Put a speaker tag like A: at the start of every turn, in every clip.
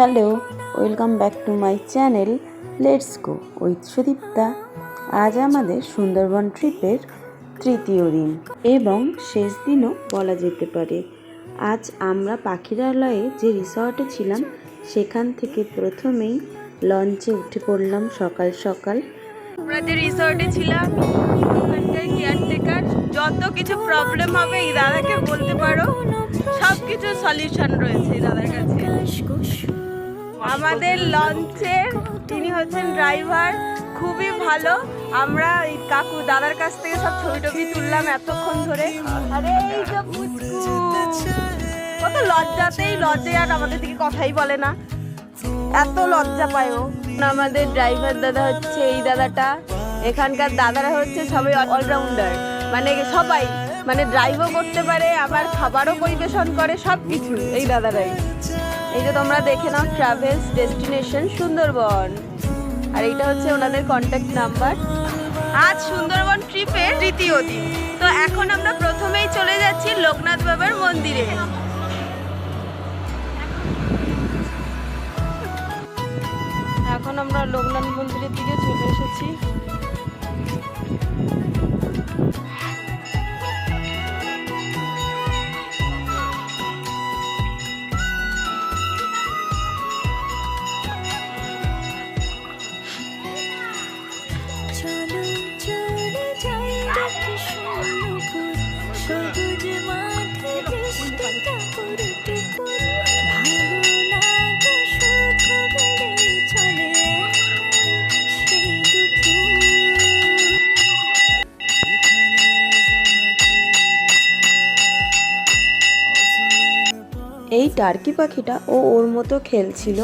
A: Hello, welcome back to my channel let's go with Sudipta. আজ আমাদের সুন্দরবন ট্রিপের তৃতীয় দিন এবং শেষ দিনও বলা যেতে পারে। আজ আমরা পাখিরালয়ে যে রিসর্টে ছিলাম সেখান থেকে প্রথমেই লঞ্চে উঠে পড়লাম সকাল সকাল।
B: আমরা যে রিসর্টে ছিলাম ওখানকার কেয়ারটেকার যত কিছু প্রবলেম হবে এই দাদাকে বলতে পারো, সব কিছু সলিউশন রয়েছে এই দাদার কাছে। আমাদের লঞ্চের তিনি হচ্ছেন ড্রাইভার, খুবই ভালো। আমরা এই কাকু দাদার কাছ থেকে সব ছবি টবি তুললাম এতক্ষণ ধরে। আরে এই যে পুচকু কত লজ্জায় আর আমাদের দিকে কথাই বলে না, এত লজ্জা পায় ও। আমাদের ড্রাইভার দাদা হচ্ছে এই দাদাটা। এখানকার দাদারা হচ্ছে সবাই অলরাউন্ডার, মানে সবাই মানে ড্রাইভও করতে পারে আবার খাবারও পরিবেশন করে, সব কিছু এই দাদারাই। এই যে তোমরা দেখে নাও, ট্রাভেলস ডেস্টিনেশন সুন্দরবন, আর এইটা হচ্ছে ওনাদের কন্ট্যাক্ট নাম্বার। আজ সুন্দরবন ট্রিপের তৃতীয় দিন, তো এখন আমরা প্রথমেই চলে যাচ্ছি লোকনাথ বাবার মন্দিরে। এখন আমরা লোকনাথ মন্দিরের দিকে চলে এসেছি।
A: এই টার্কি পাখিটা ওর মতো খেলছিল,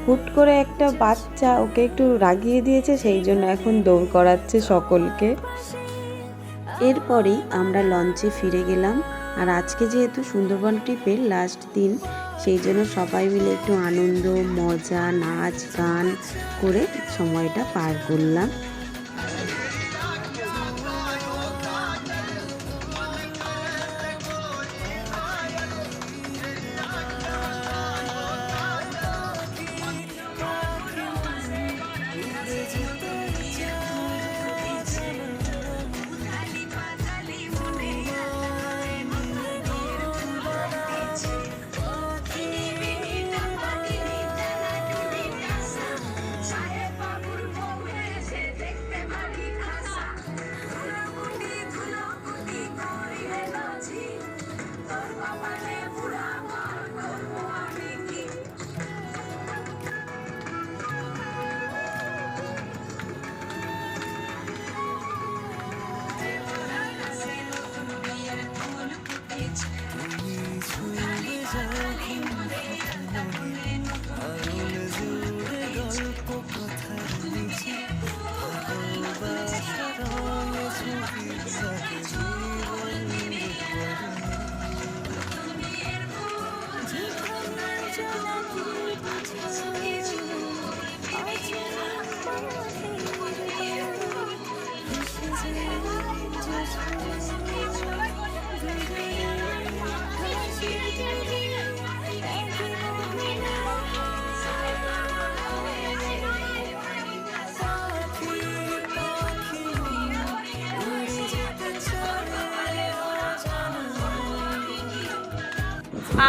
A: হুট করে একটা বাচ্চা ওকে একটু রাগিয়ে দিয়েছে, সেই জন্য এখন দৌড় করাচ্ছে সকলকে। এরপরেই আমরা লঞ্চে ফিরে গেলাম। আর আজকে যেহেতু সুন্দরবন ট্রিপের লাস্ট দিন, সেই জন্য সবাই মিলে একটু আনন্দ মজা নাচ গান করে সময়টা পার করলাম।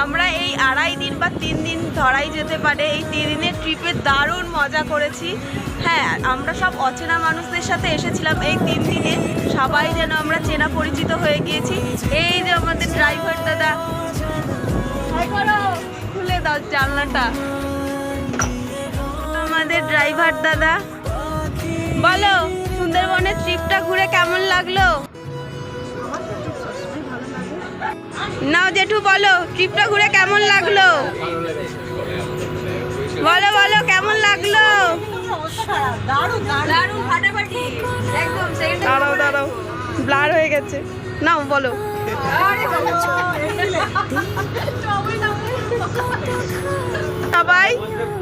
B: আমরা এই 2.5 দিন বা 3 দিন ধরাই যেতে পারে, এই 3 দিনের ট্রিপে দারুণ মজা করেছি। হ্যাঁ, আমরা সব অচেনা মানুষদের সাথে এসেছিলাম। এই 3 দিনে সবাই যেন আমরা চেনা পরিচিত হয়ে গিয়েছি। এই যে আমাদের ড্রাইভার দাদা, খুলে দাও জানলাটা। আমাদের ড্রাইভার দাদা, বলো সুন্দরবনের ট্রিপটা ঘুরে কেমন লাগলো? নাও জেঠু বলো, ট্রিপটা ঘুরে কেমন লাগলো? বলো বলো কেমন লাগলো? দাঁড়াও দাঁড়াও, ব্লার হয়ে গেছে। নাও বলো। সবাই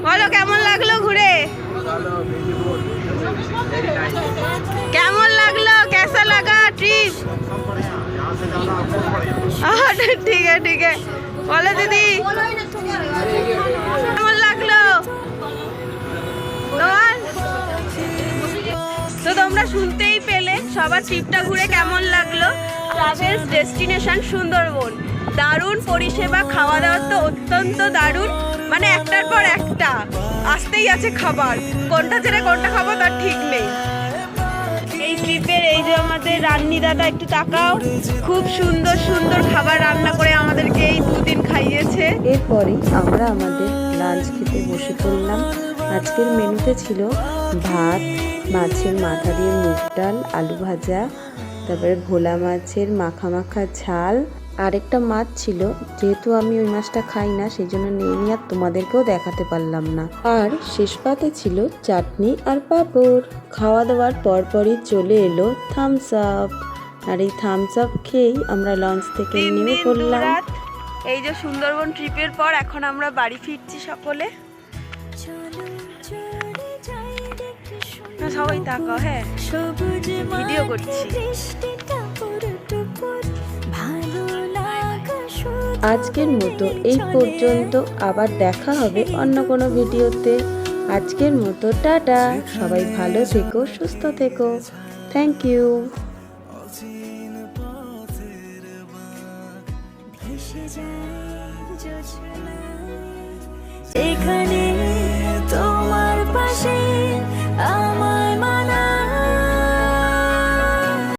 B: বলো কেমন লাগলো ঘুরে? কেমন লাগলো? कैसा लगा ट्रिप? ठीक है बोलो दीदी, কেমন লাগলো? শুনতেই পেলে সবার ট্রিপটা ঘুরে কেমন লাগলো। ট্রাভেলস ডেস্টিনেশন সুন্দরবন, দারুণ পরিষেবা, খাওয়া দাওয়ার তো অত্যন্ত দারুণ, মানে একটার পর একটা আসতেই আছে খাবার, কোনটা ছেড়ে কোনটা খাবো তার ঠিক নেই। এই ট্রিপের এই যে আমাদের রান্নি দাদা, একটু তাকাও, খুব সুন্দর সুন্দর খাবার রান্না করে আমাদেরকে এই 2 দিন খাইয়েছে।
A: এরপরেই আমরা আমাদের লাঞ্চ খেতে বসে পড়লাম। আজকের মেনুতে ছিল ভাত, মাছের মাথা দিয়ে মুগ ডাল, আলু ভাজা, তারপরে ভোলা মাছের মাখা মাখা ঝাল, আরেকটা মাছ ছিল, যেহেতু আমি ওই মাছটা খাই না সেই জন্য নিয়ে আর তোমাদেরকেও দেখাতে পারলাম না। আর শেষ পাতে ছিল চাটনি আর পাঁপড়। খাওয়া দাওয়ার পরপরই চলে এলো থামস আপ, আর এই থামস আপ খেয়েই আমরা লঞ্চ থেকে
B: 3
A: নেমে
B: দিন
A: পড়লাম।
B: 2 রাত এই যে সুন্দরবন ট্রিপের পর এখন আমরা বাড়ি ফিরছি সকলে। সবাই তাকাও, হ্যাঁ ভিডিও করছি।
A: আজকের মতো এই পর্যন্ত, আবার দেখা হবে অন্য কোনো ভিডিওতে। আজকের মতো টাটা, সবাই ভালো থেকো, সুস্থ থেকো। Thank you.
C: এখানে